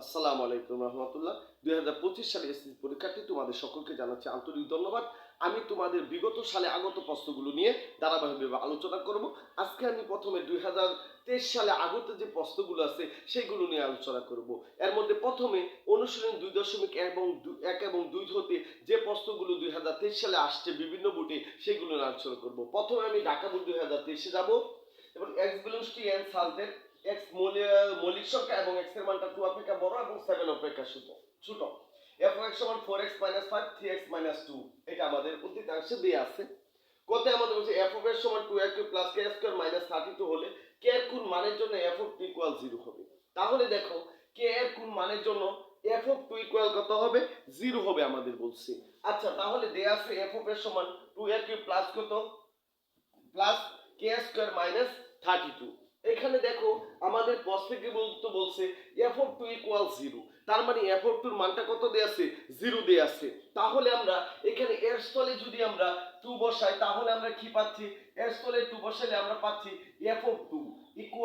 আসসালামু আলাইকুম রহমতুল্লাহ। 2025 সালে এসএসসি পরীক্ষার্থী তোমাদের সকলকে জানাচ্ছি আন্তরিক ধন্যবাদ। আমি তোমাদের বিগত সালে আগত প্রশ্নগুলো নিয়ে ধারাবাহিকভাবে আলোচনা করব। আজকে আমি প্রথমে 2023 সালে আগত যে প্রশ্নগুলো আছে সেগুলো নিয়ে আলোচনা করব। এর মধ্যে প্রথমে অনুশীলন 2.1 এবং 2 হতে যে প্রশ্নগুলো 2023 সালে আসছে বিভিন্ন বুটে সেগুলো নিয়ে আলোচনা করব। প্রথমে আমি ঢাকা বুট 2023 যাব এবং এক্স বিলংস টু এন সালদের x মৌলিক সংখ্যা এবং x এর মানটা 2 অপেক্ষা বড় এবং 7 অপেক্ষা ছোট f(x = 4x - 5 3x - 2) এটা আমাদের উদ্দীপকাংশে দেয়া আছে। কোতে আমাদের বলছে f(x = 2x + k² - 32) হলে k এর কোন মানের জন্য f(2 = 0) হবে। তাহলে দেখো k এর কোন মানের জন্য f(2 = কত হবে? 0 হবে আমাদের বলছে। আচ্ছা, তাহলে দেয়া আছে f(x = 2x + কত প্লাস k² - 32। এখানে দেখো আমাদের প্রশ্নে বলছে f(2 = 0), তার মানে f(2) এর মানটা কত দেয়া আছে? 0 দেয়া আছে। তাহলে আমরা এখানে এর স্থলে যদি আমরা 2 বসাই তাহলে আমরা কি পাচ্ছি? এর স্থলে 2 বসালে আমরা পাচ্ছি f(2 =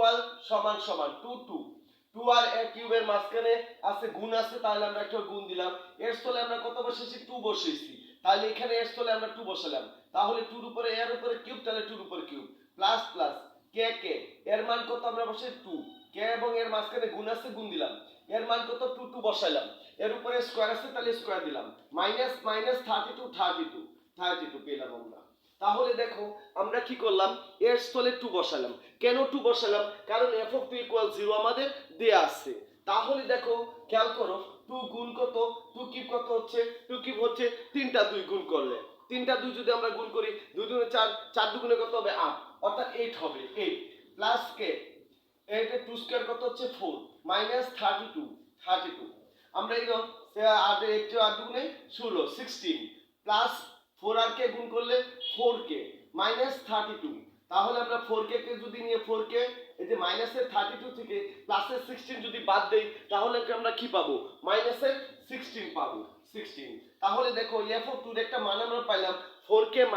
2 আর a কিউবের মাঝখানে আছে গুণ আছে, তাহলে আমরা একটা গুণ দিলাম। এর স্থলে আমরা কত বসেছি? 2 বসেছি। তাহলে এখানে এর স্থলে আমরা 2 বসালাম। তাহলে 2 এর উপরে এর উপরে কিউব, তাহলে 2 এর উপরে কিউব প্লাস প্লাস কে এর মান কত আমরা বসাই 2, কে এবং এর মাঝখানে গুণ আছে, গুণ দিলাম। এর মান কত? 2 বসাইলাম। এর উপরে স্কয়ার আছে, তাহলে স্কয়ার দিলাম। মাইনাস মাইনাস 32 পেলাম আমরা। তাহলে দেখো আমরা কি করলাম? এর স্থলে 2 বসালাম। কেন 2 বসালাম? কারণ f(2 = 0) আমাদের দেয়া আছে। তাহলে দেখো খেয়াল করো 2 গুণ কত? 2 কিউব কত হচ্ছে? 2 কিউব হচ্ছে 3টা 2 গুণ করলে 3টা 2 যদি আমরা গুণ করি 2 দুগুণে 4, 4 দুগুণে কত হবে? 8, অর্থাৎ 8 হবে। 8 প্লাস কে 8 এর 2 স্কয়ার কত হচ্ছে? 4 মাইনাস 32 আমরা এই 8 দুগুণে 16 16 প্লাস 4 আর কে গুণ করলে 4k মাইনাস 32। তাহলে আমরা 4k কে যদি নিয়ে 4k এই যে মাইনাসের 32 থেকে প্লাসের 16 যদি বাদ দেই তাহলে আমরা কি পাবো? মাইনাসের 16 পাবো। 16। তাহলে দেখো f(2) এর একটা মান আমরা পাইলাম 4k -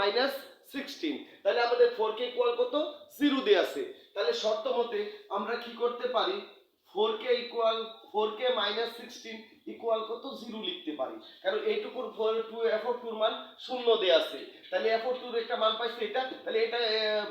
16। তাহলে আমাদের 4k = কত? 0 দেয়া আছে। তাহলে শর্ত মতে আমরা কি করতে পারি? 4k - 16 = কত? 0 লিখতে পারি। কারণ এইটুকুর f(2) এর মান 0 দেয়া আছে। তাহলে f(2) এর একটা মান পাইছি এটা, তাহলে এটা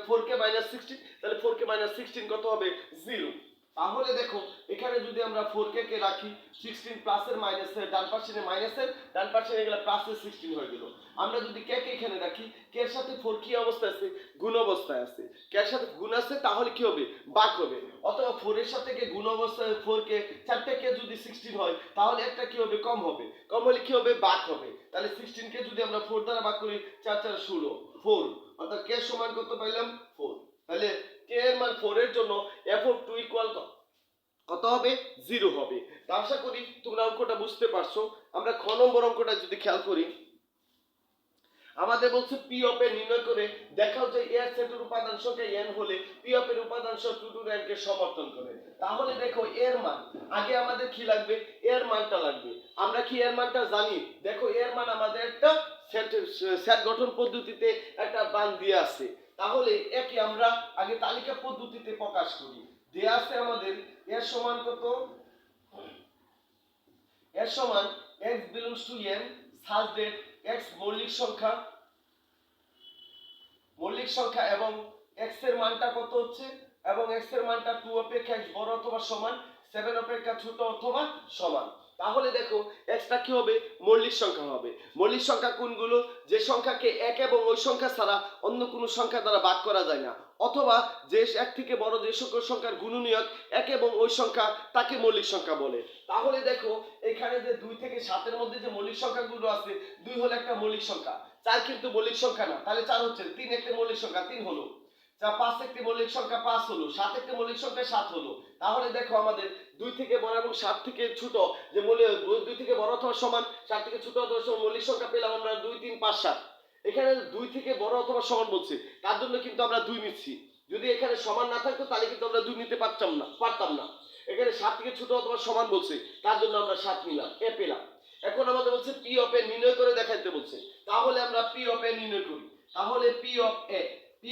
4k - 16, তাহলে 4k - 16 কত হবে? 0। তাহলে দেখো এখানে যদি আমরা 4k কে রাখি 16 প্লাসের মাইনাসের ডান পাশে মাইনাসের ডান পাশে এগুলা প্লাসের 16 হয়ে গেল। আমরা যদি কে কে এখানে রাখি, কে এর সাথে 4 কি অবস্থায় আছে? গুণ অবস্থায় আছে। কে এর সাথে গুণ আছে তাহলে কি হবে? ভাগ হবে। অথবা 4 এর সাথে কে গুণ অবস্থায় 4 কে 4টা কে যদি 16 হয় তাহলে একটা কি হবে? কম হবে। কম হলে কি হবে? ভাগ হবে। তাহলে 16 কে যদি আমরা 4 দ্বারা ভাগ করি 4 4 16 4, অর্থাৎ কে সমান কত পাইলাম? 4। তাহলে কে এর মান 4 এর জন্য f(2 = কত হবে? 0 হবে। তা আশা করি তোমরা অঙ্কটা বুঝতে পারছো। আমরা খ নম্বর অঙ্কটা যদি খেয়াল করি, আমাদের বলছে পি অফ এ নির্ণয় করে দেখাও যে এর সেটের উপাদান সংখ্যা n হলে পি অফ এর উপাদান সংখ্যা 2 টু n কে সমর্থন করে। তাহলে দেখো এর মান আগে আমাদের কি লাগবে? এর মানটা লাগবে। আমরা কি এর মানটা জানি? দেখো এর মান আমাদের একটা সেট গঠন পদ্ধতিতে একটা মান দিয়ে আছে। তাহলে একে আমরা আগে তালিকা পদ্ধতিতে প্রকাশ করি। দেয়া আছে আমাদের এর সমান কত? এর সমান x belongs to n such that x মৌলিক সংখ্যা এবং x এর মানটা কত হচ্ছে? এবং x এর মানটা 2 অপেক্ষা x বড় অথবা সমান, 7 অপেক্ষা ছোট অথবা সমান। তাহলে দেখো x টা কি হবে? মৌলিক সংখ্যা হবে। মৌলিক সংখ্যা কোনগুলো? যে সংখ্যাকে এক এবং ওই সংখ্যা ছাড়া অন্য কোনো সংখ্যা দ্বারা ভাগ করা যায় না, অথবা যে এক থেকে বড় যে সকল সংখ্যার গুণনীয়ক এক এবং ওই সংখ্যা তাকে মৌলিক সংখ্যা বলে। তাহলে দেখো এখানে যে 2 থেকে 7 এর মধ্যে যে মৌলিক সংখ্যাগুলো আছে, 2 হলো একটা মৌলিক সংখ্যা, 4 কিন্তু মৌলিক সংখ্যা না, তাহলে 4 হচ্ছে, 3 একটা মৌলিক সংখ্যা, 3 হলো, 5 একটি মৌলিক সংখ্যা, 5 হলো, 7 একটি মৌলিক সংখ্যা, 7 হলো। তাহলে দেখো আমাদের 2 থেকে বড় এবং 7 থেকে ছোট যে মৌলিক 2 থেকে বড় অথবা সমান, 7 থেকে ছোট অথবা সমান মৌলিক সংখ্যা পেলাম আমরা 2 3 5 7। এখানে 2 থেকে বড় অথবা সমান বলছে, তার জন্য কিন্তু আমরা 2 নিচ্ছি। যদি এখানে সমান না থাকতো তাহলে কিন্তু আমরা 2 নিতে পারতাম না। এখানে 7 থেকে ছোট অথবা সমান বলছে, তার জন্য আমরা 7 নিলাম, এ পেলাম। এখন আমাদের বলছে পি অফ এ নির্ণয় করে দেখাইতে বলছে। তাহলে আমরা পি অফ এ নির্ণয় করি। তাহলে পি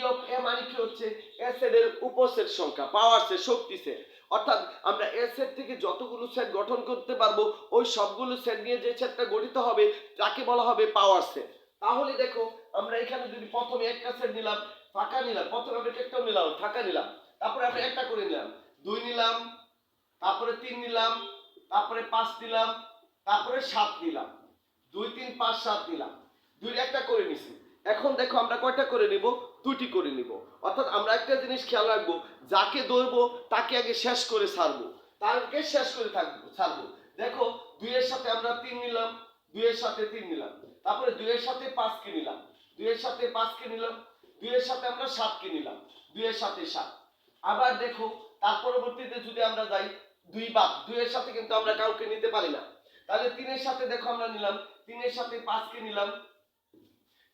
অফ এ মানে কি হচ্ছে? এ সেটের উপসেট সংখ্যা, পাওয়ার সেট, শক্তি সেট, অর্থাৎ আমরা এ সেট থেকে যতগুলো সেট গঠন করতে পারবো ওই সবগুলো সেট নিয়ে যে সেটটা গঠিত হবে তাকে বলা হবে পাওয়ার সেট। তাহলে দেখো আমরা এখানে যদি প্রথমে একটা সেট নিলাম, ফাঁকা নিলাম, প্রথমে আমরা একটাও নিলাম ফাঁকা নিলাম, তারপরে আমরা একটা করে নিলাম, 2 নিলাম, তারপরে 3 নিলাম, তারপরে 5 নিলাম, তারপরে 7 নিলাম, 2 3 5 7 নিলাম, 2 একটা করে নিছি। এখন দেখো আমরা কয়টা করে নিব, দুটি করে নিব। অর্থাৎ আমরা একটা জিনিস খেয়াল রাখবো, যাকে ধরবো তাকে আগে শেষ করে ছাড়বো, তাকে শেষ করে থাকবো ছাড়বো। দেখো 2 এর সাথে আমরা 3 নিলাম, 2 এর সাথে 3 নিলাম, তারপরে 2 এর সাথে 5 কে নিলাম, 2 এর সাথে 5 কে নিলাম, 2 এর সাথে আমরা 7 কে নিলাম, 2 এর সাথে 7। আবার দেখো তার পরবর্তীতে যদি আমরা যাই 2 বাদ, 2 এর সাথে কিন্তু আমরা কাউকে নিতে পারি না। তাহলে 3 এর সাথে দেখো আমরা নিলাম, 3 এর সাথে 5 কে নিলাম,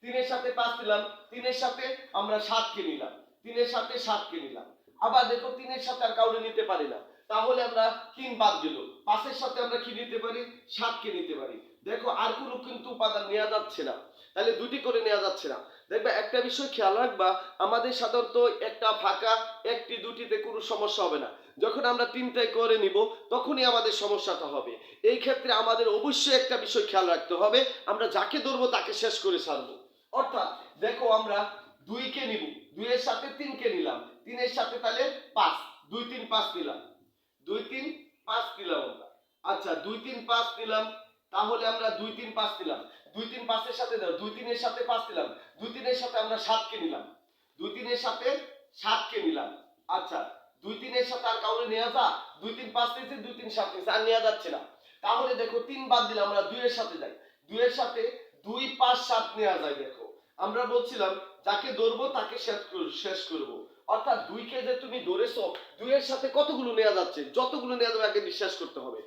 3 এর সাথে 5 নিলাম, 3 এর সাথে আমরা 7 কে নিলাম, 3 এর সাথে 7 কে নিলাম। আবার দেখো 3 এর সাথে আর কাউকে নিতে পারি না, তাহলে আমরা 3 বাদ দিল। 5 এর সাথে আমরা কি নিতে পারি, 7 কে নিতে পারি। দেখো আর কোনো কিন্তু উপাদান নেওয়া যাচ্ছে না, তাহলে দুটি করে নেওয়া যাচ্ছে না। দেখবা একটা বিষয় খেয়াল রাখবা, আমাদের সাধারণত একটা ফাঁকা একটি দুটিতে কোনো সমস্যা হবে না, যখন আমরা তিনটায় করে নিব তখনই আমাদের সমস্যাটা হবে। এই ক্ষেত্রে আমাদের অবশ্যই একটা বিষয় খেয়াল রাখতে হবে, আমরা যাকে ধরবো তাকে শেষ করে ছাড়বো। অর্থাৎ দেখো আমরা 2 কে নিব, 2 এর সাথে 3 কে নিলাম, 3 এর সাথে তাহলে 5, 2 3 5 নিলাম, 2 3 5 নিলাম আমরা। আচ্ছা 2 3 5 নিলাম, তাহলে আমরা 2 3 5 নিলাম, 2 3 5 এর সাথে দাও, 2 3 এর সাথে 5 নিলাম, 2 3 এর সাথে আমরা 7 কে নিলাম, 2 3 এর সাথে 7 কে নিলাম। আচ্ছা 2 3 এর সাথে আর কাউরে নেওয়া যা, 2 3 5 নিয়েছে, 2 3 7 নিয়েছে, আর নেওয়া যাচ্ছে না। তাহলে দেখো 3 বাদ দিলাম, আমরা 2 এর সাথে যাই, 2 এর সাথে 2 5 7 নেওয়া যায়। দেখো আমরা বলছিলাম যাকে ধরবো তাকে শেষ করব। অর্থাৎ 2 কে যে তুমি ধরেছো, 2 এর সাথে কতগুলো নেওয়া যাচ্ছে, যতগুলো নেওয়া যাবে আগে বিশ্বাস করতে হবে।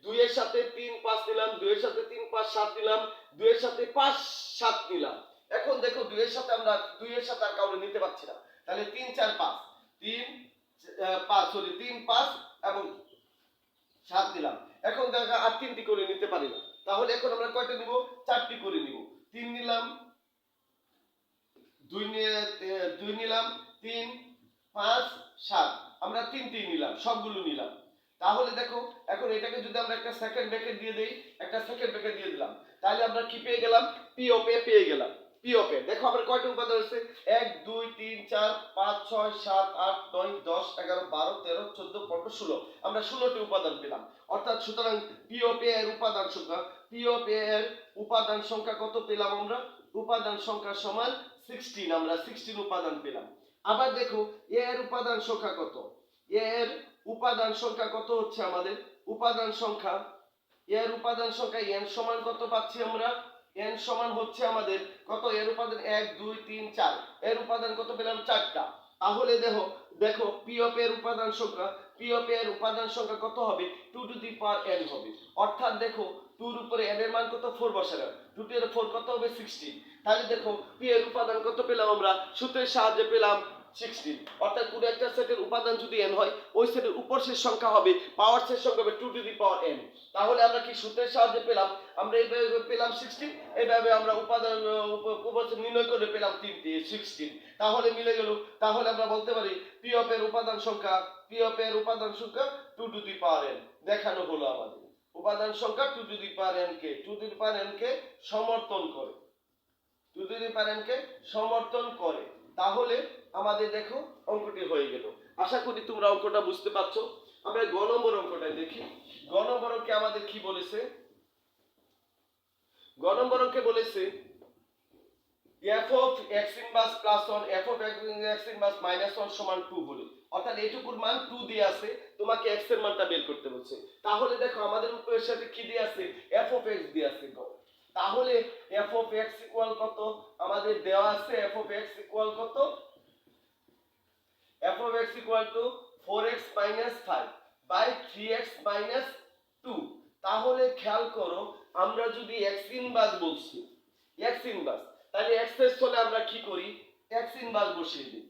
2 এর সাথে 3 5 নিলাম, 2 এর সাথে 3 5 7 নিলাম, 2 এর সাথে 5 7 নিলাম। এখন দেখো 2 এর সাথে আমরা 2 এর সাথে আর কাউকে নিতে পারছি না, তাহলে 3 4 5, 3 5 সরি 3 5 এবং 7 দিলাম। এখন দেখা আর 3টি করে নিতে পারি না, তাহলে এখন আমরা কয়টা নিব, 4টি করে নিব। 3 নিলাম, 2 নিলাম, 3 5 7, আমরা 3টি নিলাম, সবগুলো নিলাম। তাহলে দেখো এখন এটাকে যদি আমরা একটা সেকেন্ড ব্র্যাকেট দিয়ে দেই, একটা সেকেন্ড ব্র্যাকেট দিয়ে দিলাম, তাহলে আমরা কি পেয়ে গেলাম, পি অফ এ পেয়ে গেলাম। পি অফ এ দেখো আমরা কয়টা উপাদান আছে, 1 2 3 4 5 6 7 8 9 10 11 12 13 14 15 16, আমরা 16টি উপাদান পেলাম। অর্থাৎ সুতরাং পি অফ এ এর উপাদান সংখ্যা, পি অফ এ এর উপাদান সংখ্যা কত পেলাম আমরা, উপাদান সংখ্যা সমান 16, আমরা 16 উপাদান পেলাম। আবার দেখো এ এর উপাদান সংখ্যা কত, এর উপাদান সংখ্যা কত হচ্ছে আমাদের, উপাদান সংখ্যা এর উপাদান সংখ্যা n সমান কত পাচ্ছি আমরা, n সমান হচ্ছে আমাদের কত, এর উপাদান 1 2 3 4, এর উপাদান কত পেলাম 4টা। তাহলে দেখো দেখো পি অফ এর উপাদান সংখ্যা, পি অফ এর উপাদান সংখ্যা কত হবে, 2 টু দি পাওয়ার n হবে। অর্থাৎ দেখো 2 এর উপরে n এর মান কত, 4 বসালাম, 2 টু দি 4 কত হবে 16। তাহলে দেখো পি এর উপাদান কত পেলাম আমরা, সূত্রের সাহায্যে পেলাম 16। অর্থাৎ কোনো একটা সেটের উপাদান যদি n হয়, ওই সেটের উপর শেষ সংখ্যা হবে, পাওয়ার শেষ সংখ্যা হবে 2 টু দি পাওয়ার n। তাহলে আমরা কি সূত্রের সাহায্যে পেলাম, আমরা এইভাবে পেলাম 16, এইভাবে আমরা উপাদান নির্ণয় করে পেলাম 16। তাহলে মিলে গেল। তাহলে আমরা বলতে পারি পি অফ এর উপাদান সংখ্যা, পি অফ এর উপাদান সংখ্যা 2 টু দি পাওয়ার n দেখানো হলো আমাদের। উপাদান সংখ্যা 2 to the power n K, 2 to the power n কে সমর্থন করে, 2 টু দি পাওয়ার n কে সমর্থন করে। তাহলে আমাদের দেখো অঙ্কটি হয়ে গেল। আশা করি তোমরা অঙ্কটা বুঝতে পারছো। আমরা গ নম্বর অঙ্কটা দেখি। গ নম্বর অঙ্কে আমাদের কি বলেছে, গ নম্বর অঙ্কে বলেছে f of x inverse plus 1 f of x inverse minus 1 সমান 2 বলে। অর্থাৎ এইটুকুর মান 2 দিয়ে আছে, তোমাকে x এর মানটা বের করতে বলছে। তাহলে দেখো আমাদের উপরের সাথে কি দিয়ে আছে, f of x দিয়ে আছে। তাহলে f of x ইকুয়াল কত, আমাদের দেওয়া আছে f of x ইকুয়াল কত, f of x equal to 4x minus 5 by 3x minus 2। তাহলে খেয়াল করো আমরা যদি x ইনভার্স বলছি, x ইনভার্স, তাহলে x এর স্থলে আমরা কি করি, x ইনভার্স বসিয়ে দিই।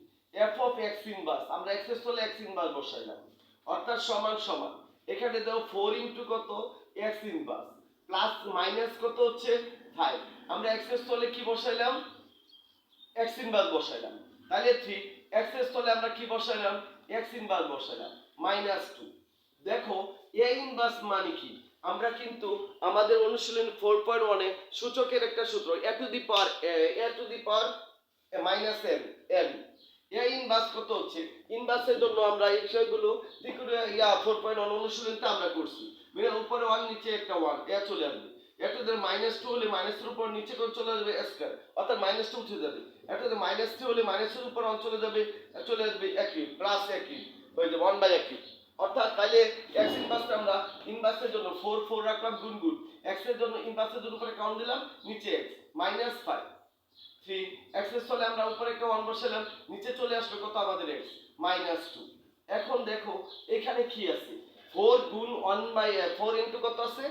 f of x ইনভার্স আমরা x এর স্থলে x ইনভার্স বসাইলাম, অর্থাৎ সমান সমান এখানে দাও 4 ইনটু কত, x ইনভার্স প্লাস মাইনাস কত হচ্ছে 5, আমরা x এর স্থলে কি বসাইলাম, x ইনভার্স বসাইলাম। তাহলে 3, x এর স্থলে আমরা কি বসাইলাম, x ইনভার্স বসাইলাম। -2। দেখো এ ইনভার্স মানে কি, আমরা কিন্তু আমাদের অনুশীলন 4.1 এ সূচকের একটা সূত্র a to the power -m m A inverse কত হচ্ছে, ইনভার্সের জন্য আমরা এই বিষয়গুলো 4.1 অনুশীলনতে আমরা করছি। মানে উপরে 1 নিচে একটা 1 এ চলে আসবে, এ টু দি -2 হলে মাইনাসের উপর নিচে করে চলে আসবে স্কয়ার, অর্থাৎ -2 উঠে যাবে। এ টু দি -3 হলে মাইনাসের উপর 1 চলে যাবে, চলে আসবে একই প্লাস একই হয়ে যাবে 1/একই। অর্থাৎ তাহলে x ইনভার্সটা আমরা ইনভার্সের জন্য 4 4 রাখলাম গুণ x এর জন্য ইনভার্সের জন্য উপরে কাউন্ট দিলাম, নিচে x -5 3 x এর স্থলে আমরা উপরে একটা 1 বসালাম, নিচে চলে আসবে কত আমাদের x -2। এখন দেখো এখানে কি আছে, 4 গুণ 4 ইনটু কত আছে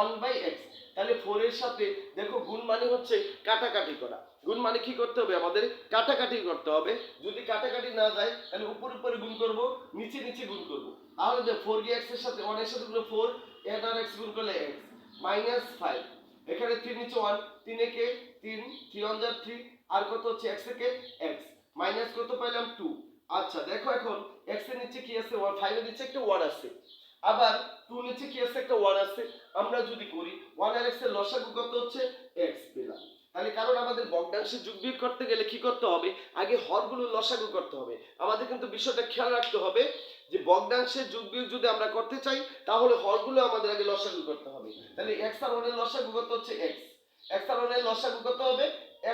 1/x। তাহলে 4 এর সাথে দেখো গুণ মানে হচ্ছে কাটাকাটি করা, গুণ মানে কি করতে হবে আমাদের কাটাকাটি করতে হবে। যদি কাটাকাটি না যায় তাহলে উপরে উপরে গুণ করব, নিচে নিচে গুণ করব। তাহলে যে 4 কে x এর সাথে 1 এর সাথে গুণ 4 আর x গুণ করলে x -5, এখানে 3 নিচে 1 3 একে 3 3 1 যা 3 আর কত হচ্ছে x একে x মাইনাস কত পাইলাম 2। আচ্ছা দেখো এখন x এর নিচে কি আছে 1, 5 এর নিচে একটা 1 আছে, আবার 2 নিচে কি আছে একটা 1 আছে। আমরা যদি করি 1 আর x এর লসাগু কত হচ্ছে x পেলাম। তাহলে কারণ আমাদের ভগ্নাংশে যোগ বিয়োগ করতে গেলে কি করতে হবে, আগে হরগুলো লসাগু করতে হবে। আমাদের কিন্তু বিষয়টা খেয়াল রাখতে হবে যে ভগ্নাংশে যোগ বিয়োগ যদি আমরা করতে চাই তাহলে হরগুলো আমাদের আগে লসাগু করতে হবে। তাহলে x আর 1 এর লসাগু কত হচ্ছে x, x আর 1 এর লসাগু কত হবে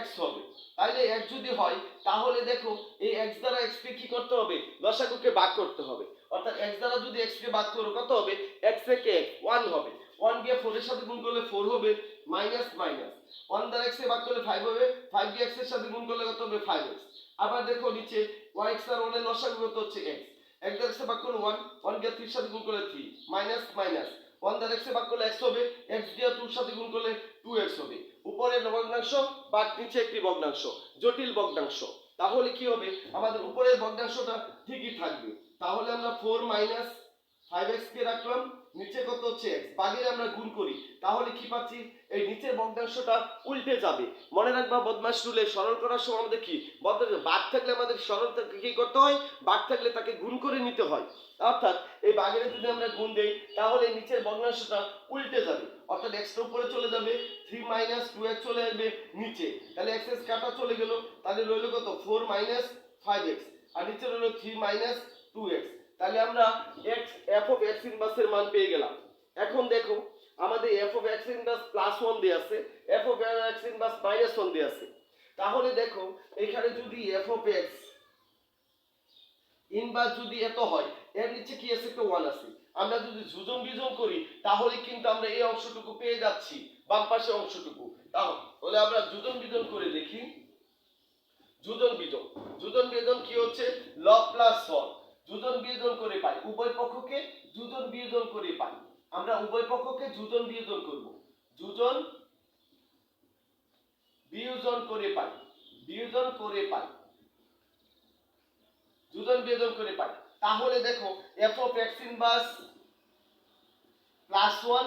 x হবে। তাহলে x যদি হয় তাহলে দেখো এই x দ্বারা x কে কি করতে হবে, লসাগুকে ভাগ করতে হবে। অর্থাৎ x দ্বারা যদি x কে ভাগ করো কত হবে, x থেকে 1 হবে, 1 দিয়ে 4 এর সাথে গুণ করলে 4 হবে মাইনাস মাইনাস, 1 দ্বারা x কে ভাগ করলে 5 হবে, 5 দিয়ে x এর সাথে গুণ করলে কত হবে 5x। আবার দেখো নিচে y x আর 1 এর লসাগু কত হচ্ছে x, 1 দ্বারা x এ ভাগ করলে 1, 1 দিয়ে 3 এর সাথে গুণ করলে 3 মাইনাস মাইনাস, 1 দ্বারা x এ ভাগ করলে x হবে, x দিয়ে 2 এর সাথে গুণ করলে 2x হবে। উপরে ভগ্নাংশ বা নিচে একটি ভগ্নাংশ, জটিল ভগ্নাংশ। তাহলে কি হবে আমাদের উপরের ভগ্নাংশটা ঠিকই থাকবে। তাহলে আমরা 4 5x কে রাখলাম, নিচে কত হচ্ছে x, বাগের আমরা গুণ করি তাহলে কি পাচ্ছি, এই নিচের ভগ্নাংশটা উল্টে যাবে। মনে রাখবা বদমাশ রুলে সরল করার সময় আমাদের কি বাগ থাকলে আমাদের সরল কি করতে হয়, বাগ থাকলে তাকে গুণ করে নিতে হয়। অর্থাৎ এই বাগের যদি আমরা গুণ দেই তাহলে নিচের ভগ্নাংশটা উল্টে যাবে, অর্থাৎ x এর উপরে চলে যাবে 3 2x চলে আসবে নিচে, তাহলে x এর কাটা চলে গেল, তাহলে রইল কত 4 5x আর নিচে রইল 3 2x। তাহলে আমরা x f of x inverse এর মান পেয়ে গেলাম। এখন দেখো আমাদের f of x ইনভার্স +1 দেয়া আছে, f of x ইনভার্স -1 দেয়া আছে। তাহলে দেখো এখানে যদি f of x ইনভার্স যদি এত হয়, এর নিচে কি আছে একটা 1 আছে, আমরা যদি যোজন বিয়োজন করি তাহলে কিন্তু আমরা এই অংশটুকু পেয়ে যাচ্ছি, বাম পাশে অংশটুকু। তাহলে আমরা যোজন বিয়োজন করে দেখি, যোজন বিয়োজন কি হচ্ছে লব প্লাস হর, যোজন বিয়োজন করে পাই, উভয় পক্ষকে যোজন বিয়োজন করে পাই। আমরা উভয় পক্ষকে যোজন বিয়োজন করব, যোজন বিয়োজন করে পাই, বিয়োজন করে পাই, যোজন বিয়োজন করে পাই। তাহলে দেখো f of x inverse +1,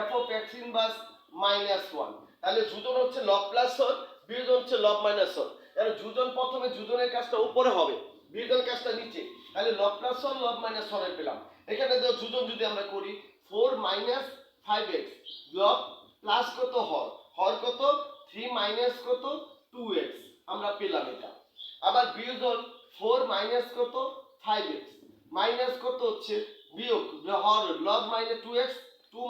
f of x inverse -1। তাহলে যোজন হচ্ছে লব প্লাস হর, বিয়োজন হচ্ছে লব মাইনাস হর। এর যোজন প্রথমে যোজনের কাজটা উপরে হবে, বিয়োজন কাজটা নিচে। তাহলে লব প্লাস হর লব মাইনাস হর পেলাম। এখানে দেখো যোজন যদি আমরা করি 4 5x লব প্লাস কত হর, হর কত 3 মাইনাস কত 2x আমরা পেলাম এটা। আবার বিয়োজন 4 মাইনাস কত 5x মাইনাস কত হচ্ছে বিয়োগ হর লব মাইনাস 2x 3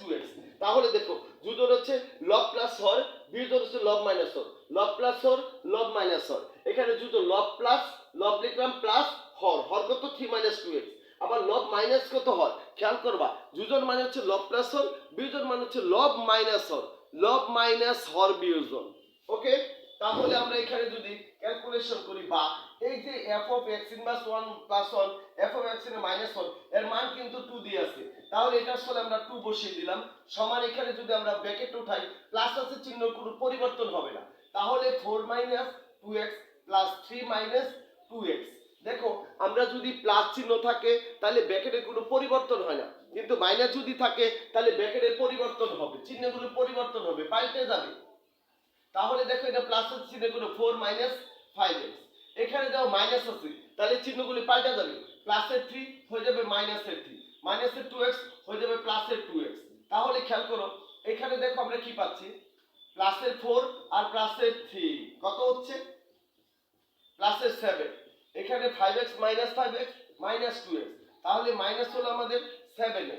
2x। তাহলে দেখো যোজন হচ্ছে লব প্লাস হর, বিয়োজন হচ্ছে লব মাইনাস হর, লব প্লাস হর লব মাইনাস হর। এখানে যোজন লব প্লাস লব লিখলাম প্লাস হর, হর কত 3 2x। আবার লব মাইনাস কত হর, খেয়াল করবা যোজন মানে হচ্ছে লব প্লাস হর, বিয়োজন মানে হচ্ছে লব মাইনাস হর, লব মাইনাস হর বিয়োজন। ওকে, তাহলে আমরা এখানে যদি ক্যালকুলেশন করি বা এই যে f of x inverse 1 + 1 f of x এর -1 এর মান কিন্তু 2 দিয়ে আছে, তাহলে এটার স্থলে আমরা 2 বসিয়ে দিলাম, সমান এখানে যদি আমরা ব্র্যাকেট উঠাই প্লাস আছে চিহ্ন কোনো পরিবর্তন হবে না। তাহলে 4 2x + 3 2x। দেখো আমরা যদি প্লাস চিহ্ন থাকে তাহলে ব্র্যাকেটের কোনো পরিবর্তন হয় না, কিন্তু মাইনাস যদি থাকে তাহলে ব্র্যাকেটের পরিবর্তন হবে, চিহ্নগুলো পরিবর্তন হবে, পাল্টে যাবে। তাহলে দেখো এটা প্লাস আছে চিহ্ন কোনো 4 5x, এখানে দাও মাইনাস আছে তাহলে চিহ্নগুলি পাল্টে যাবে, প্লাসের 3 হয়ে যাবে মাইনাসের 3, মাইনাসের 2x হয়ে যাবে প্লাসের 2x। তাহলে খেয়াল করো এখানে দেখো আমরা কি পাচ্ছি, প্লাসের 4 আর প্লাসের 3 কত হচ্ছে প্লাসের 7, এখানে 5x minus 5x minus 2x, তাহলে মাইনাস হলো আমাদের 7x।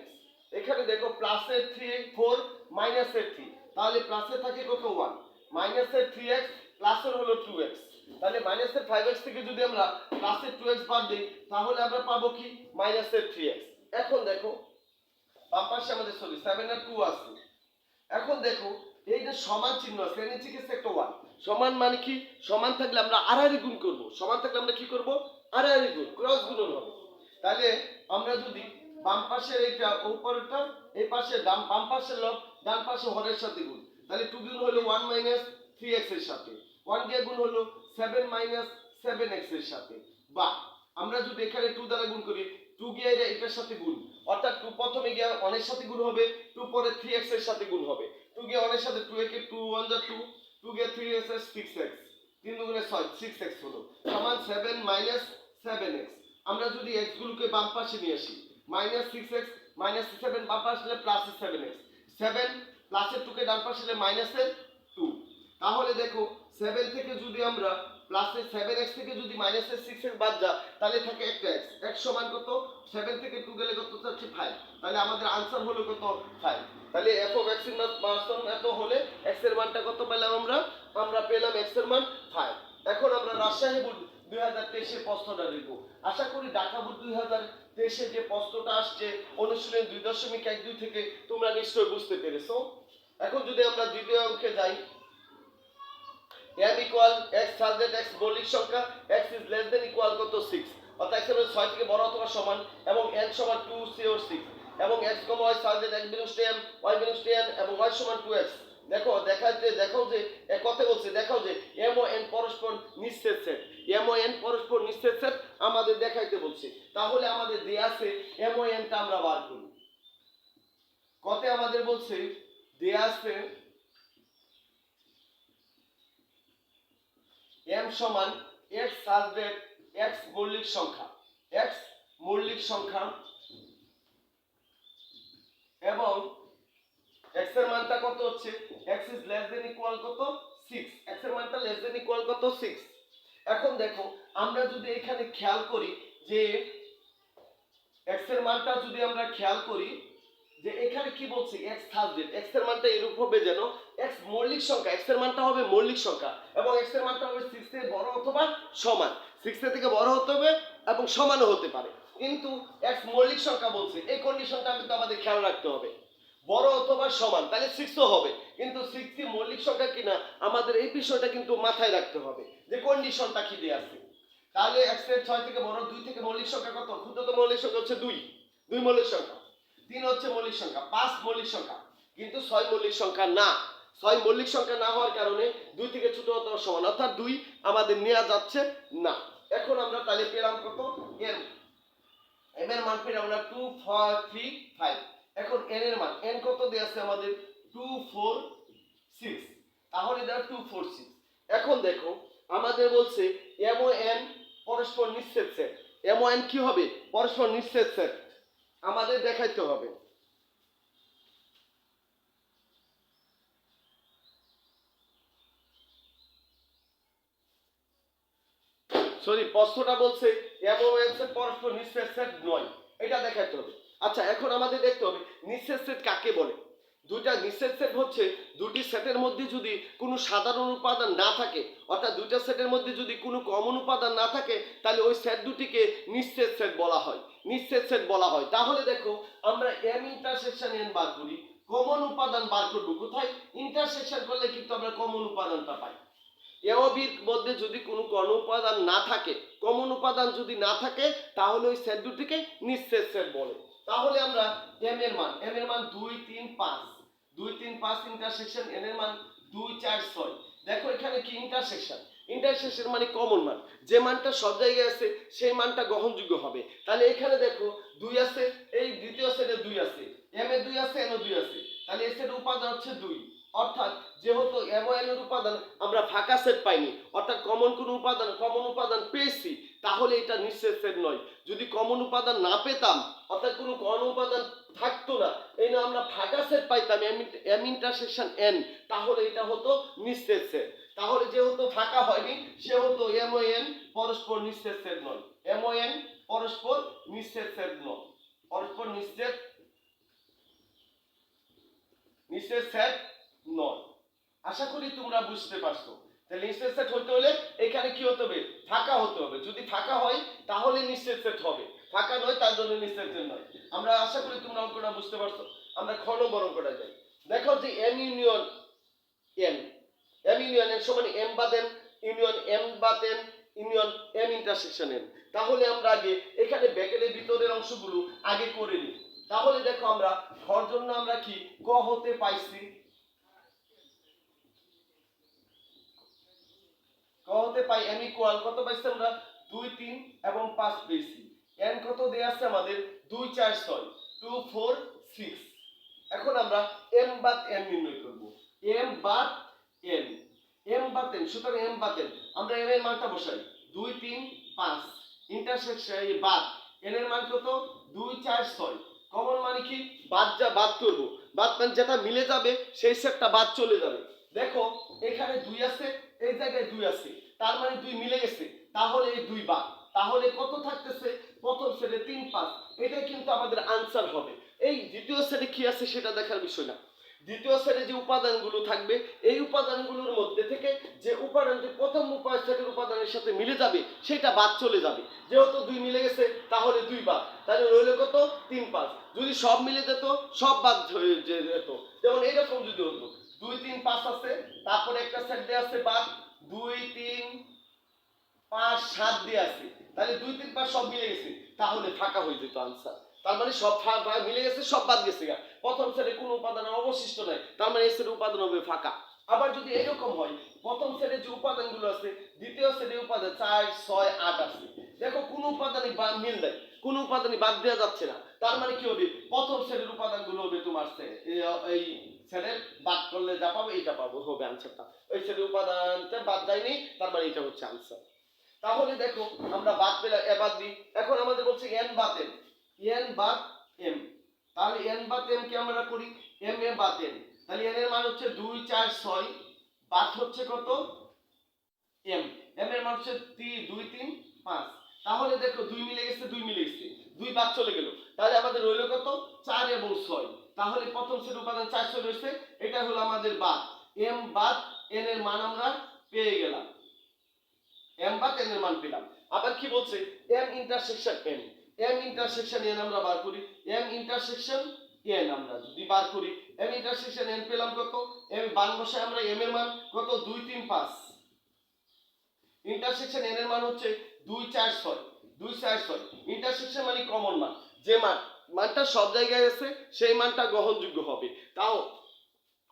এখানে দেখো প্লাসের 3 4 মাইনাসের 3, তাহলে প্লাসে থাকে কত 1, মাইনাসের 3x প্লাসের হলো 2x, তাহলে মাইনাসের 5x থেকে যদি আমরা প্লাসের 2x বাদ দিই তাহলে আমরা পাবো কি মাইনাসের 3x। এখন দেখো বাম পাশে আমাদের 7 আর 2 আছে। এখন দেখো এই যে সমান চিহ্ন আছে এর নিচে কি একটা 1, সমান মানে কি, সমান থাকলে আমরা আড়াআড়ি গুণ করব, সমান থাকলে আমরা কি করব আড়াআড়ি গুণ, ক্রস গুণন হবে। তাহলে আমরা যদি বাম পাশের এইটা উপরেরটা এই পাশে বাম পাশের লব ডান পাশে হরের সাথে গুণ, তাহলে 2 গুণ হলো 1 মাইনাস 3x এর সাথে, 1 দিয়ে গুণ হলো 7 মাইনাস 7x এর সাথে, বা আমরা যদি এখানে 2 দ্বারা গুণ করি 2 গিয়ে এটার সাথে গুণ, অর্থাৎ 2 প্রথমে গিয়ে 1 এর সাথে গুণ হবে, 2 পরে 3x এর সাথে গুণ হবে, 2 গিয়ে 1 এর সাথে 2 একে 2 1 যা 2, 2 গিয়ে 3x এর 6x, 3 দুগুণে 6 6x হলো সমান 7 মাইনাস 7x। আমরা যদি x গুলোকে বাম পাশে নিয়ে আসি, মাইনাস 6x মাইনাস 7 বাম পাশে আসলে প্লাস 7x, 7 প্লাসের 2 কে ডান পাশে আসলে মাইনাসের 2, তাহলে দেখো 7 থেকে যদি আমরা প্লাসের 7x থেকে যদি মাইনাসের 6x বাদ যা তাহলে থাকে একটা x, x সমান কত 7 থেকে 2 গেলে কত হচ্ছে 5, তাহলে আমাদের आंसर হলো কত 5। তাহলে f of x এর মান এত হলে x এর মানটা কত পেলাম আমরা পেলাম x এর মান 5। এখন আমরা রাজশাহী বোর্ড 2023 এর প্রশ্নটা দেখব। আশা করি ঢাকা বোর্ড 2023 এর যে প্রশ্নটা আসছে অনুশীলন 2.12 থেকে তোমরা নিশ্চয়ই বুঝতে পেরেছো। এখন যদি আমরা দ্বিতীয় অঙ্কে যাই, m equal x subject x মৌলিক সংখ্যা, x is less than equal কত 6, অর্থাৎ x এর 6 থেকে বড় অথবা সমান এবং n সমান 2 c or 6 এবং x, y subject x belongs to m, y belongs to n এবং y সমান 2x। দেখো দেখাও যে এক কথা বলছে, দেখাও যে m ও n পরস্পর নিঃছেদ সেট, m ও n পরস্পর নিঃছেদ সেট আমাদের দেখাইতে বলছে। তাহলে আমাদের দেয়া আছে m ও n টা আমরা বার করি। কতে আমাদের বলছে দেয়া আছে m সমান x সাবজেক্ট x মৌলিক সংখ্যা, x মৌলিক সংখ্যা এবং x এর মানটা কত হচ্ছে x is less than equal কত 6, x এর মানটা less than equal কত 6। এখন দেখো আমরা যদি এখানে খেয়াল করি যে x এর মানটা যদি আমরা খেয়াল করি যে এখানে কি বলছে x সাবজেক্ট, x এর মানটা এরূপ হবে যেন x মৌলিক সংখ্যা, x এর মানটা হবে মৌলিক সংখ্যা এবং x এর মানটা হবে 6 এর বড় অথবা সমান, 6 এর থেকে বড় হতে হবে এবং সমানও হতে পারে, কিন্তু x মৌলিক সংখ্যা বলছে, এই কন্ডিশনটা কিন্তু আমাদের খেয়াল রাখতে হবে, বড় অথবা সমান, তাহলে 6ও হবে, কিন্তু 6 কি মৌলিক সংখ্যা কিনা আমাদের এই বিষয়টা কিন্তু মাথায় রাখতে হবে যে কন্ডিশনটা কি দেয়া আছে। তাহলে x এর 6 থেকে বড়, 2 থেকে মৌলিক সংখ্যা কত, ক্ষুদ্রতম মৌলিক সংখ্যা হচ্ছে 2, 2 মৌলিক সংখ্যা, 3 হচ্ছে মৌলিক সংখ্যা, 5 মৌলিক সংখ্যা, কিন্তু 6 মৌলিক সংখ্যা না। 6 মৌলিক সংখ্যা না হওয়ার কারণে 2 থেকে ছোট অথবা সমান, অর্থাৎ 2 আমাদের নেওয়া যাচ্ছে না। এখন আমরা তাহলে পেলাম কত m এর মান পেলাম আমরা 2 4 3 5। এখন n এর মান, n কত দেয়া আছে আমাদের 2 4 6, তাহলে দাও 2 4 6। এখন দেখো আমাদের বলছে m ও n পরস্পর নিঃছেদ সেট, m ও n কি হবে পরস্পর নিঃছেদ সেট আমাদের দেখাইতে হবে। সরি, প্রশ্নটা বলছে m ও n সেট পরস্পর নিঃছেদ সেট নয়, এটা দেখাইতে হবে। আচ্ছা এখন আমাদের দেখতে হবে নিঃছেদ সেট কাকে বলে। দুইটা নিঃছেদ সেট হচ্ছে দুটি সেটের মধ্যে যদি কোনো সাধারণ উপাদান না থাকে, অর্থাৎ দুইটা সেটের মধ্যে যদি কোনো কমন উপাদান না থাকে তাহলে ওই সেট দুটিকে নিঃছেদ সেট বলা হয়, নিঃছেদ সেট বলা হয়। তাহলে দেখো আমরা m ইন্টারসেকশন n বার করি, কমন উপাদান বার করব কোথায়, ইন্টারসেকশন করলে কিন্তু আমরা কমন উপাদানটা পাই। এ ও বির মধ্যে যদি কোনো কমন উপাদান না থাকে, কমন উপাদান যদি না থাকে তাহলে ওই সেট দুটিকে নিঃছেদ সেট বলে। তাহলে আমরা m এর মান 2 3 5, 2 3 5 ইন্টারসেকশন n এর মান 2 4 6। দেখো এখানে কি ইন্টারসেকশন, ইন্টারসেকশন মানে কমন মান, যে মানটা সব জায়গায় আছে সেই মানটা গ্রহণযোগ্য হবে। তাহলে এখানে দেখো 2 আছে, এই দ্বিতীয় সেটে 2 আছে, m এ 2 আছে n এ 2 আছে, তাহলে এই সেটের উপাদান হচ্ছে 2, অর্থাৎ যেহেতু MON এর উপাদান আমরা ফাঁকা সেট পাইনি, অর্থাৎ কমন উপাদান পেয়েছি, তাহলে এটা নিঃশেষ সেট নয়। যদি কমন উপাদান না পেতাম, অর্থাৎ কোনো কমন উপাদান থাকতো না, এই না আমরা ফাঁকা সেট পাইতাম M ইন্টারসেকশন N, তাহলে এটা হতো নিঃশেষ সেট। তাহলে যেহেতু ফাঁকা হয়নি, সেহেতু MON পরস্পর নিঃশেষ সেট নয়। MON পরস্পর নিঃশেষ সেট নয়, পরস্পর নিঃশেষ সেট নয়। আশা করি তোমরা বুঝতে পারছো। তাহলে নিঃশেষ সেট হতে হলে এখানে কি হতে হবে? ফাঁকা হতে হবে। যদি ফাঁকা হয় তাহলে নিঃশেষ সেট হবে, ফাঁকা নয় তার জন্য নিঃশেষ সেট নয়। আমরা আশা করি তোমরা অঙ্কটা বুঝতে পারছো। আমরা খ নম্বর অঙ্কটা যাই। দেখো যে M union N, M union N সমান M বাদ N ইউনিয়ন M বাদ N union M intersection N। তাহলে আমরা আগে এখানে ব্র্যাকেটের ভিতরের অংশগুলো আগে করে নিই। তাহলে দেখো আমরা খর জন্য আমরা কি ক হতে পাইছি, ক হতে পাই n ইকুয়াল কত পাইছি আমরা 2 3 এবং 5 পেয়েছি। n কত দেয়া আছে আমাদের 2 4 6 2 4 6। এখন আমরা m বাদ n নির্ণয় করব। m বাদ n, m বাদ n, সুতরাং m বাদ n আমরা m এর মানটা বসাই 2 3 5 ইন্টারসেকশন বাদ n এর মান কত 2 4 6। কমন মানে কি বাদ করব, বাদ মানে যেটা মিলে যাবে সেই সেটটা বাদ চলে যাবে। দেখো এখানে 2 আছে, এই জায়গায় 2 আছে, তার মানে 2 মিলে গেছে, তাহলে এই 2 বাদ। তাহলে কত থাকতেছে প্রথম সেটে 3 5, এটা কিন্তু আমাদের আনসার হবে। এই দ্বিতীয় সেটে কি আছে সেটা দেখার বিষয় না। দ্বিতীয় সেটে যে উপাদানগুলো থাকবে, এই উপাদানগুলোর মধ্যে থেকে যে উপাদানটি প্রথম সেটের উপাদানের সাথে মিলে যাবে সেটা বাদ চলে যাবে। যেহেতু 2 মিলে গেছে তাহলে 2 বাদ, তাহলে রইল কত 3 5। যদি সব মিলে যেত সব বাদ হয়ে যেত, যেমন এইরকম যদি হতো 2 3 5 আছে, তারপরে একটা সেট দেয়া আছে বাদ 2 3 5 7 দিয়ে আছে, তাহলে 2 3 5 সব মিলে গেছে, তাহলে ফাঁকা হয়ে যেত আনসার। তার মানে সব মিলে গেছে, সব বাদ গেছে, প্রথম সেটে কোনো উপাদান অবশিষ্ট নাই, তার মানে এই সেটের উপাদান হবে ফাঁকা। আবার যদি এরকম হয় প্রথম সেটে যে উপাদানগুলো আছে দ্বিতীয় সেটে উপাদান 4 6 8 আছে, দেখো কোনো উপাদানই মিল নাই, কোনো উপাদানই বাদ দেওয়া যাচ্ছে না, তার মানে কি হবে প্রথম সেটের উপাদানগুলো হবে তোমার এই সেটের বাদ করলে যা পাবে এটা পাবো, হবে আনসারটা। ওই সেটের উপাদানটা বাদ যায়নি, তার মানে এটা হচ্ছে আনসার। তাহলে দেখো আমরা বাদ পেলাম, বাদ দিই। এখন আমাদের বলছে n বাদ m, n বাদ m, তাহলে n বাদ m কে আমরা করি m এ বাদ n, তাহলে n এর মান হচ্ছে 2 4 6, বাদ হচ্ছে কত m, m এর মান হচ্ছে 2 3 5। তাহলে দেখো 2 মিলে গেছে 2 মিলে গেছে, 2 বাদ চলে গেল, তাহলে আমাদের রইল কত 4 এবং 6। তাহলে প্রথম সেট উপাদান 4 6 রয়েছে, এটা হলো আমাদের বাদ, m বাদ n এর মান আমরা পেয়ে গেলাম, m বাদ n এর মান পেলাম। আবার কি বলছে m intersection n, m intersection n আমরা বার করি, m ইন্টারসেকশন n আমরা যদি বার করি m ইন্টারসেকশন n পেলাম কত, m মান বসাই আমরা, m এর মান কত 2 3 5, ইন্টারসেকশন n এর মান হচ্ছে 2 4 6, 2 4 6। ইন্টারসেকশন মানে কমন মান, যে মানটা সব জায়গায় আছে সেই মানটা গ্রহণযোগ্য হবে। তাও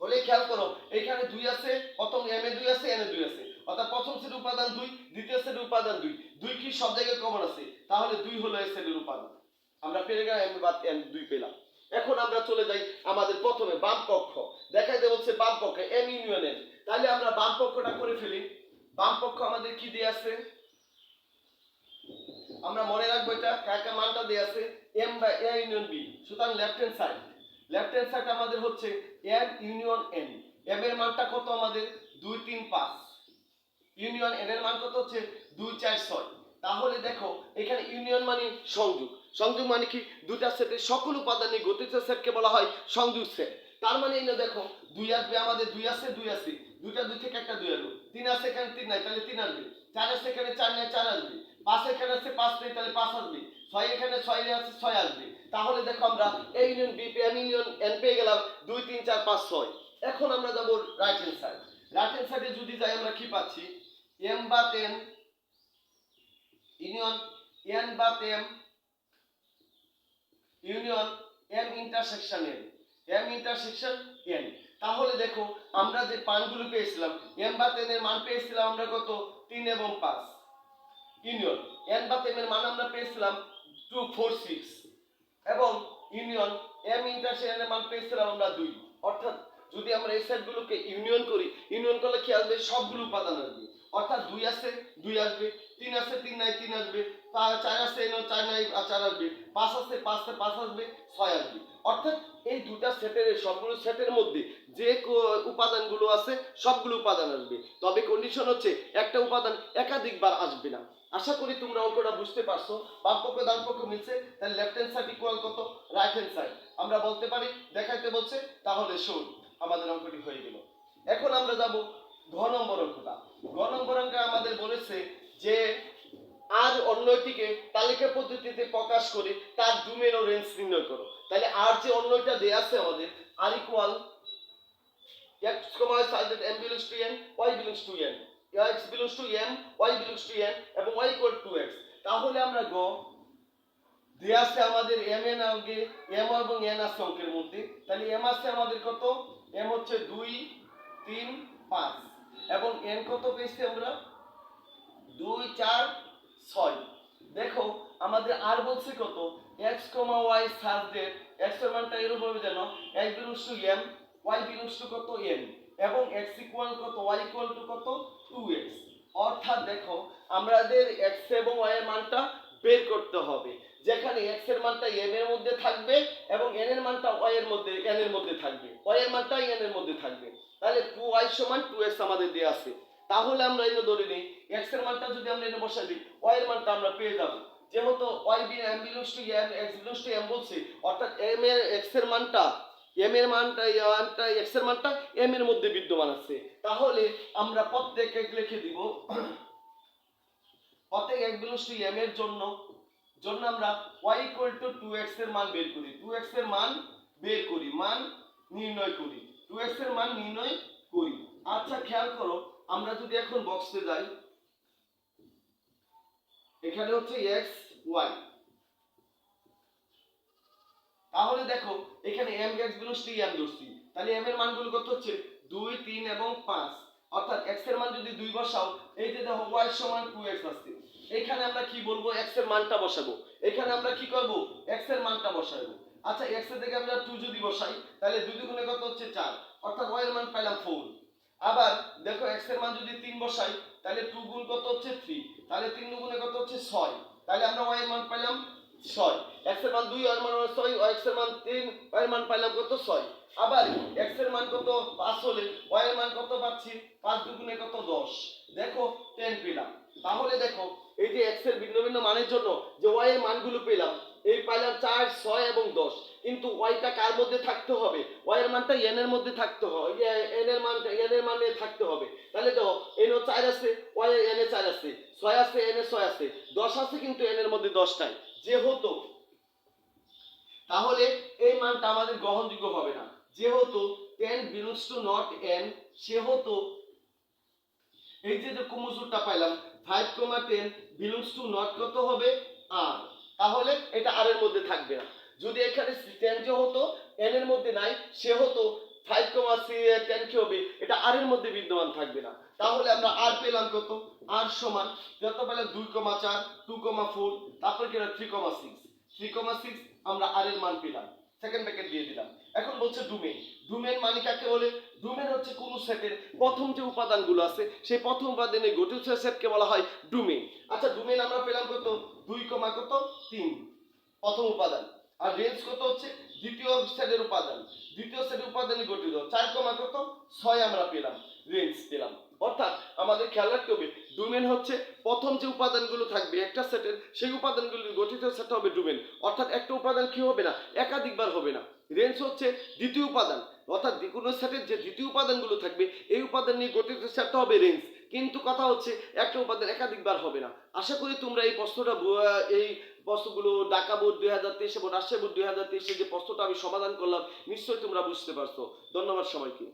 হলে খেয়াল করো এখানে 2 আছে, প্রথম m এ 2 আছে n এ 2 আছে, অর্থাৎ প্রথম সেটের উপাদান 2, দ্বিতীয় সেটের উপাদান 2, 2 কি সব জায়গায় কমন আছে, তাহলে 2 হলো এই সেটের উপাদান। আমরা পেয়ে গেলাম m বাদ n 2 পেলাম। এখন আমরা চলে যাই আমাদের প্রথমে বাম পক্ষ, দেখাইতে হচ্ছে বাম পক্ষে m ইউনিয়ন n, তাহলে আমরা বাম পক্ষটা করে ফেলি। বাম পক্ষ আমাদের কি দেয়া আছে আমরা মনে রাখবো, এটা কাকে মানটা দেয়া আছে m by a union b, সুতরাং লেফট হ্যান্ড সাইড আমাদের হচ্ছে m ইউনিয়ন n, m এর মানটা কত আমাদের 2 3 5, ইউনিয়ন n এর মান কত হচ্ছে 2 4 6। তাহলে দেখো এখানে ইউনিয়ন মানে সংযোগ মানে কি দুটা সেটের সকল উপাদান নিয়ে গঠিত সেটকে বলা হয় সংযোগ সেট। তার মানে এই দেখো 2 আসবে, আমাদের 2 আছে 2 আছে, দুটা 2 থেকে একটা 2 এলো, 3 আছে এখানে 3 নাই তাহলে 3 আসবে, 4 আছে এখানে 4 নাই 4 আসবে, 5 এখানে আছে 5 নেই তাহলে 5 আসবে, 6 এখানে 6 আছে 6 আসবে। তাহলে দেখো আমরা a union b m union n পেয়ে গেলাম 2 3 4 5 6। এখন আমরা যাব রাইট হ্যান্ড সাইডে যদি যাই আমরা কি পাচ্ছি m বাদ n ইউনিয়ন n বাদ m union m intersection n। তাহলে দেখো আমরা যে মানগুলো পেয়েছিলাম m বাদ n এর মান পেয়েছিলাম আমরা কত 3 এবং 5, ইউনিয়ন n বাদ m এর মান আমরা পেয়েছিলাম 2 4 6, এবং ইউনিয়ন m ইন্টারসেকশন এর মান পেয়েছিলাম আমরা 2, অর্থাৎ যদি আমরা এই সেটগুলোকে ইউনিয়ন করি, ইউনিয়ন করলে কি আসবে? সবগুলো উপাদান আসবে। অর্থাৎ 2 আছে 2 আসবে, 3 আছে 3 নাই 3 আসবে, 4 আছে 4 নাই 4 আসবে, 5 আছে 5 আসবে, 6 আসবে। অর্থাৎ এই দুটা সেটের সবগুলো সেটের মধ্যে যে উপাদানগুলো আছে সবগুলো উপাদান আসবে। তবে কন্ডিশন হচ্ছে একটা উপাদান একাধিকবার আসবে না। আশা করি তোমরা অঙ্কটা বুঝতে পারছো। বামপক্ষ ডানপক্ষ মিলছে, তাহলে লেফট হ্যান্ড সাইড ইকুয়াল কত? Right hand side. আমরা বলতে পারি, দেখাইতে বলছে, তাহলে শোন আমাদের অঙ্কটি হয়ে গেল। এখন আমরা যাব ঘ নম্বর অঙ্কটা। ঘ নম্বর অঙ্কে আমাদের বলেছে যে আর অন্যটিকে তালিকা পদ্ধতিতে প্রকাশ করে তার ডোমেন ও রেঞ্জ নির্ণয় করো। তাহলে আর যে অন্যটা দেয়া আছে আমাদের আর ইকুয়াল x, সাইডেড m belongs to n, y belongs to n, x belongs to m, y belongs to n এবং y equal to x। তাহলে আমরা গ দেয়া আছে আমাদের m n আগে m এবং n আছে অঙ্কের মধ্যে। তাহলে m আছে আমাদের কত? m হচ্ছে 2 3 5 এবং n কত পেয়েছি আমরা? 2 4 6। দেখো আমাদের আর বলছে কত? x, y such that x এর মানটা এরকম হবে যেন x belongs to m, y belongs to কত? n এবং x equal কত? y equal to কত? 2x। অর্থাৎ দেখো আমাদের x এবং y এর মানটা বের করতে হবে, যেখানে x এর মানটা m এর মধ্যে থাকবে এবং n এর মানটা y এর মধ্যে n এর মধ্যে থাকবে, y এর মানটা n এর মধ্যে থাকবে। তাহলে 2y সমান 2x আমাদের দেয়া আছে। তাহলে আমরা এনে ধরে নিই x এর মানটা যদি আমরা এনে বসাই দিই, y এর মানটা আমরা পেয়ে যাব। যেহেতু y m belongs to m, x belongs to m বলছি, অর্থাৎ m এর x এর মানটা m এর মানটা x এর মানটা m এর মধ্যে বিদ্যমান আছে। তাহলে আমরা প্রত্যেককে লিখে দিব প্রত্যেক x belongs to m এর জন্য আমরা y equal to 2x এর মান বের করি, 2x এর মান বের করি, মান নির্ণয় করি, 2x এর মান নির্ণয় করি। আচ্ছা খেয়াল করো, আমরা যদি এখন বক্সে যাই, এখানে হচ্ছে x y, তাহলে দেখো এখানে m x belongs to m ধরছি, তাহলে m এর মানগুলো কত হচ্ছে? 2 3 এবং 5। অর্থাৎ x এর মান যদি 2 বসাও, এই যে দেখো y সমান 2x আসছে, এখানে আমরা কি বলবো? x এর মানটা বসাবো। এখানে আমরা কি করব? x এর মানটা বসাবো। আচ্ছা x এর জায়গায় আমরা 2 যদি বসাই, তাহলে 2 দুগুণে কত হচ্ছে? 4। অর্থাৎ y এর মান পাইলাম 4। আবার দেখো x এর মান যদি 3 বসাই, তাহলে 2 গুণ কত হচ্ছে? 3। তাহলে 3 দুগুণে কত হচ্ছে? 6। তাহলে আমরা y এর মান পাইলাম 6। x এর মান 2, y এর মান 6, x এর মান 3, y এর মান পাইলাম কত? 6। আবার x এর মান কত? 5 হলে y এর মান কত পাচ্ছি? 5 দুগুণে কত? 10। দেখো 10 পেলাম। তাহলে দেখো এই যে x এর ভিন্ন ভিন্ন মানের জন্য যে y এর মানগুলো পেলাম, এই পাইলাম 4 6 এবং 10, কিন্তু y টা কার মধ্যে থাকতে হবে? y এর মানটা n এর মধ্যে থাকতে হবে, n এর মানটা n এর মানে থাকতে হবে। তাহলে দেখো n এ 4 আছে, y এ n এ 4 আছে, 6 আছে n এ 6 আছে, 10 আছে কিন্তু n এর মধ্যে 10 নাই, যেহেতু তাহলে এই মানটা আমাদের গ্রহণযোগ্য হবে না। যেহেতু 10 belongs to not n, সেহেতু এই যে ক্রোমোজোমটা পাইলাম 5, 10 belongs to not কত হবে? r। তাহলে এটা r এর মধ্যে থাকবে না। যদি এখানে 10 যেহেতু n এর মধ্যে নাই, সেহেতু 5, 10 কি হবে? এটা r এর মধ্যে বিদ্যমান থাকবে না। তাহলে আমরা r পেলাম কত? r সমান যত পেলাম 2, 4, 2, 4, তারপর কি 3, 6 আমরা r এর মান পেলাম। সেকেন্ড ব্র্যাকেট দিয়ে দিলাম। এখন বলছে ডোমেন। ডোমেন মানে কাকে বলে? ডোমেন হচ্ছে কোন সেটের প্রথম যে উপাদানগুলো আছে সেই প্রথম উপাদানের গঠিত সেটকে বলা হয় ডোমেন। আচ্ছা ডোমেন আমরা পেলাম কত? 2, 3 প্রথম উপাদান। আর রেঞ্জ কত হচ্ছে? দ্বিতীয় সেটের উপাদান। দ্বিতীয় সেটের উপাদানে গঠিত 4, 6 আমরা পেলাম, রেঞ্জ পেলাম। অর্থাৎ আমাদের খেয়াল রাখতে হবে ডোমেন হচ্ছে প্রথম যে উপাদানগুলো থাকবে একটা সেটের, সেই উপাদানগুলোর গঠিত সেট হবে ডোমেন। অর্থাৎ একটা উপাদান কি হবে না? একাধিকবার হবে না। রেঞ্জ হচ্ছে দ্বিতীয় উপাদান, অর্থাৎ কোনো সেটের যে দ্বিতীয় উপাদানগুলো থাকবে এই উপাদান নিয়ে গঠিত সেটটা হবে রেঞ্জ। কিন্তু কথা হচ্ছে একটা উপাদান একাধিকবার হবে না। আশা করি তোমরা এই প্রশ্নটা এই প্রশ্নগুলো ঢাকা বোর্ড 2023 এবং রাজশাহী বোর্ড 2023 যে প্রশ্নটা আমি সমাধান করলাম নিশ্চয়ই তোমরা বুঝতে পারছো। ধন্যবাদ সবাইকে।